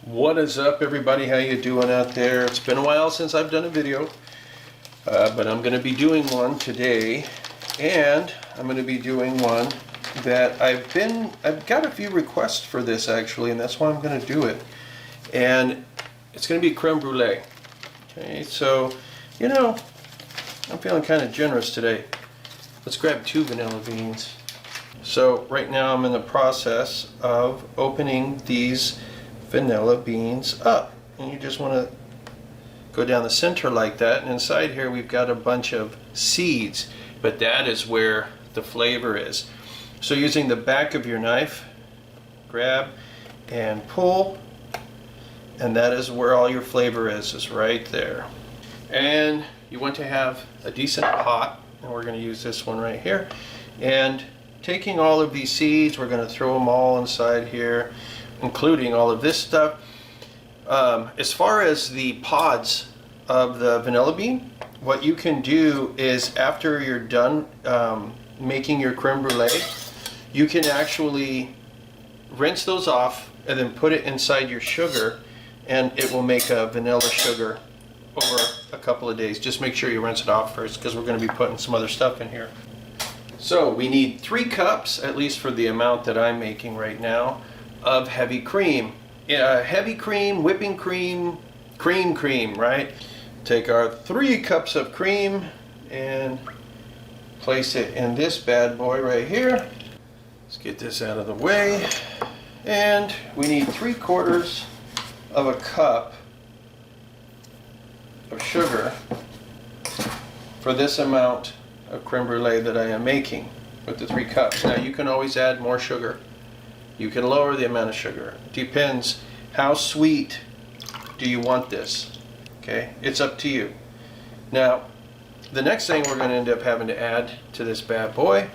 What is up, everybody? How you doing out there? It's been a while since I've done a video, but I'm going to be doing one today, and I'm going to be doing one that I've got a few requests for this actually, and that's why I'm going to do it. And it's going to be creme brulee. Okay, so you know, I'm feeling kind of generous today. Let's grab 2 vanilla beans. So right now I'm in the process of opening these vanilla beans up, and you just want to go down the center like that, and inside here we've got a bunch of seeds, but that is where the flavor is. So using the back of your knife, grab and pull, and that is where all your flavor is right there. And you want to have a decent pot, and we're going to use this one right here, and taking all of these seeds, we're going to throw them all inside here, including all of this stuff. As far as the pods of the vanilla bean, what you can do is after you're done making your creme brulee, you can actually rinse those off and then put it inside your sugar, and it will make a vanilla sugar over a couple of days. Just make sure you rinse it off first, because we're going to be putting some other stuff in here. So we need 3 cups, at least for the amount that I'm making right now, of heavy cream. Heavy cream, whipping cream, cream, right? Take our 3 cups of cream and place it in this bad boy right here. Let's get this out of the way. And we need 3/4 of a cup of sugar for this amount of creme brulee that I am making with the 3 cups. Now you can always add more sugar. You can lower the amount of sugar. Depends how sweet do you want this. Okay, it's up to you. Now, the next thing we're going to end up having to add to this bad boy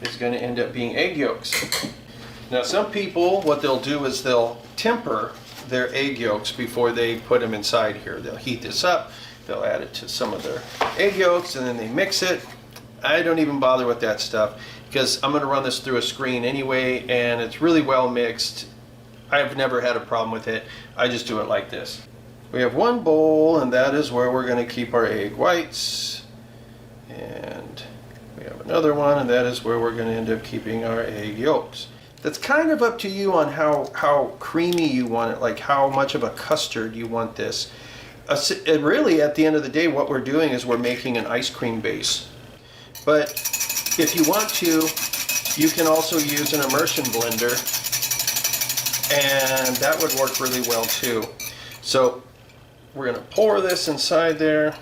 is going to end up being egg yolks. Now, some people, what they'll do is they'll temper their egg yolks before they put them inside here. They'll heat this up, they'll add it to some of their egg yolks, and then they mix it. I don't even bother with that stuff, because I'm going to run this through a screen anyway, and it's really well mixed. I've never had a problem with it. I just do it like this. We have 1 bowl, and that is where we're going to keep our egg whites. And we have another one, and that is where we're going to end up keeping our egg yolks. That's kind of up to you on how creamy you want it, like how much of a custard you want this. And really, at the end of the day, what we're doing is we're making an ice cream base. But if you want to, you can also use an immersion blender, and that would work really well too. So we're going to pour this inside there.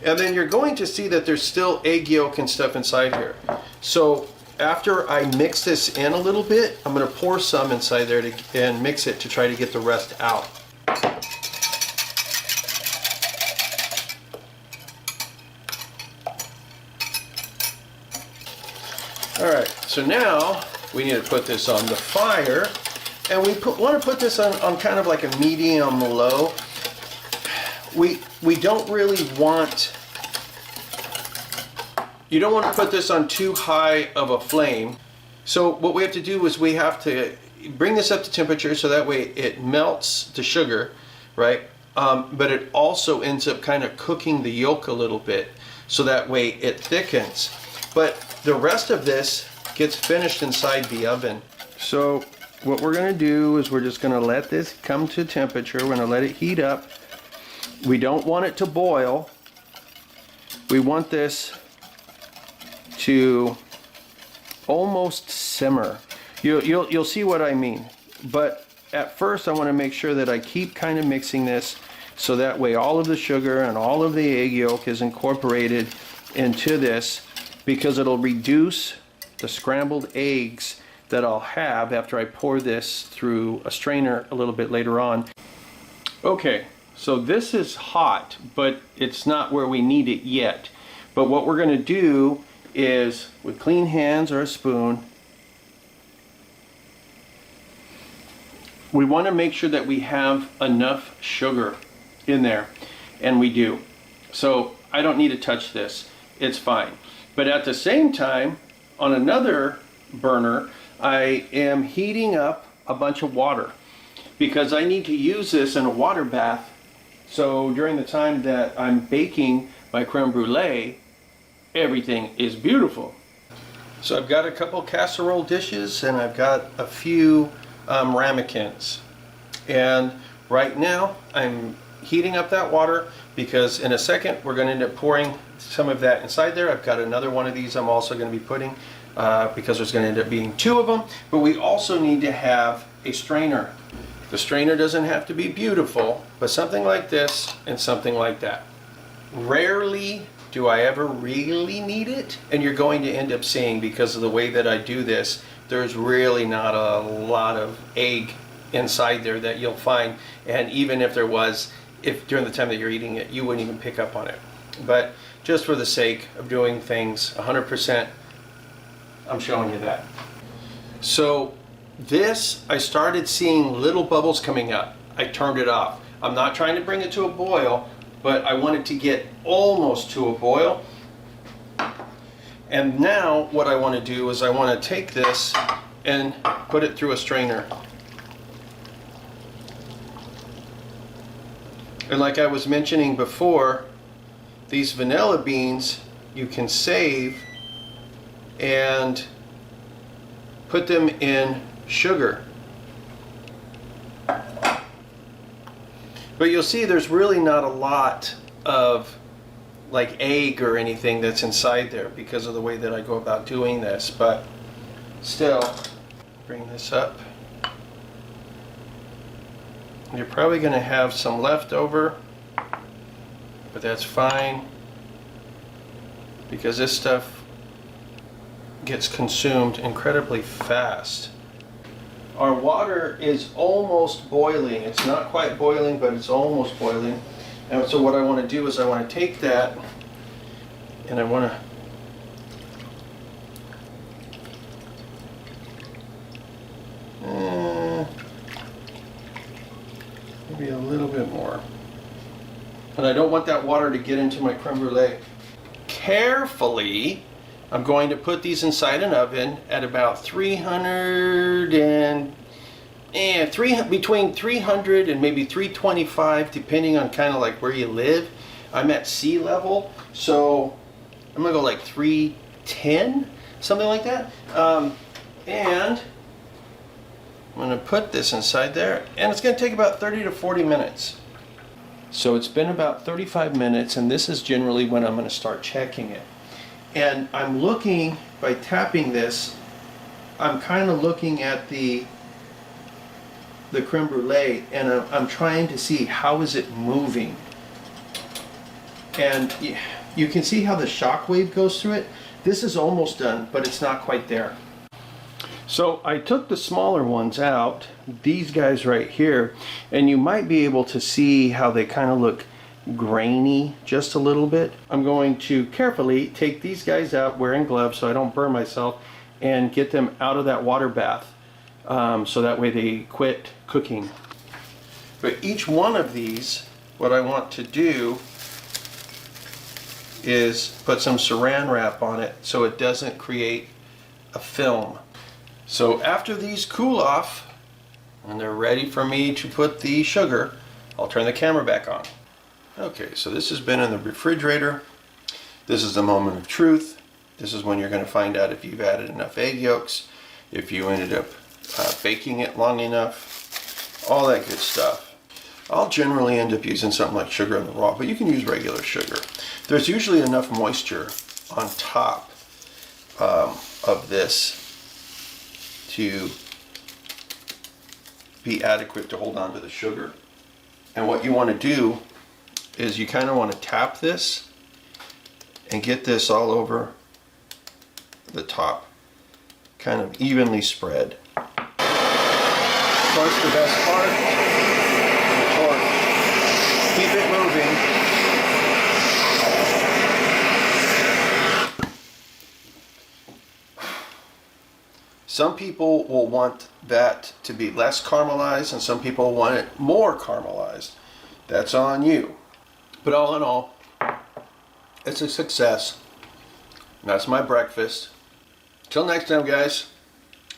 And then you're going to see that there's still egg yolk and stuff inside here. So after I mix this in a little bit, I'm going to pour some inside there and mix it to try to get the rest out. Alright, so now we need to put this on the fire, and we want to put this on kind of like a medium low. We don't really want, you don't want to put this on too high of a flame. So what we have to do is we have to bring this up to temperature so that way it melts the sugar, right? But it also ends up kind of cooking the yolk a little bit, so that way it thickens. But the rest of this gets finished inside the oven. So what we're going to do is we're just going to let this come to temperature. We're going to let it heat up. We don't want it to boil. We want this to almost simmer. You'll see what I mean. But at first I want to make sure that I keep kind of mixing this, so that way all of the sugar and all of the egg yolk is incorporated into this, because it'll reduce the scrambled eggs that I'll have after I pour this through a strainer a little bit later on. Okay, so this is hot, but it's not where we need it yet. But what we're going to do is, with clean hands or a spoon, we want to make sure that we have enough sugar in there, and we do. So I don't need to touch this, it's fine. But at the same time, on another burner, I am heating up a bunch of water because I need to use this in a water bath. So during the time that I'm baking my creme brulee, everything is beautiful. So I've got a couple casserole dishes and I've got a few ramekins. And right now I'm heating up that water because in a second we're going to end up pouring some of that inside there. I've got another one of these I'm also going to be putting because there's going to end up being two of them. But we also need to have a strainer. The strainer doesn't have to be beautiful, but something like this and something like that. Rarely do I ever really need it, and you're going to end up seeing, because of the way that I do this, there's really not a lot of egg inside there that you'll find, and even if there was, if during the time that you're eating it, you wouldn't even pick up on it. But just for the sake of doing things 100%, I'm showing you that. So this, I started seeing little bubbles coming up. I turned it off. I'm not trying to bring it to a boil, but I want it to get almost to a boil. And now what I want to do is I want to take this and put it through a strainer. And like I was mentioning before, these vanilla beans you can save and put them in sugar. But you'll see there's really not a lot of like egg or anything that's inside there because of the way that I go about doing this. But still, bring this up. You're probably going to have some leftover, but that's fine because this stuff gets consumed incredibly fast. Our water is almost boiling. It's not quite boiling, but it's almost boiling. And so what I want to do is I want to take that and I want to maybe a little bit more. And I don't want that water to get into my creme brulee. Carefully, I'm going to put these inside an oven at about between 300 and maybe 325, depending on kind of like where you live. I'm at sea level, so I'm gonna go like 310, something like that. And I'm gonna put this inside there, and it's gonna take about 30 to 40 minutes. So it's been about 35 minutes, and this is generally when I'm gonna start checking it. And I'm looking, by tapping this, I'm kind of looking at the creme brulee, and I'm trying to see how is it moving. And you can see how the shock wave goes through it. This is almost done, but it's not quite there. So I took the smaller ones out, these guys right here, and you might be able to see how they kind of look grainy just a little bit. I'm going to carefully take these guys out wearing gloves so I don't burn myself and get them out of that water bath so that way they quit cooking. But each one of these, what I want to do is put some saran wrap on it so it doesn't create a film. So after these cool off and they're ready for me to put the sugar, I'll turn the camera back on. Okay, so this has been in the refrigerator. This is the moment of truth. This is when you're going to find out if you've added enough egg yolks, if you ended up baking it long enough, all that good stuff. I'll generally end up using something like sugar in the raw, but you can use regular sugar. There's usually enough moisture on top of this to be adequate to hold on to the sugar. And what you want to do is you kind of want to tap this and get this all over the top, kind of evenly spread. Of course, the best part, the torque. Keep it moving. Some people will want that to be less caramelized and some people want it more caramelized. That's on you. But all in all, it's a success. And that's my breakfast. Till next time, guys.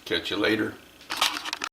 Catch you later.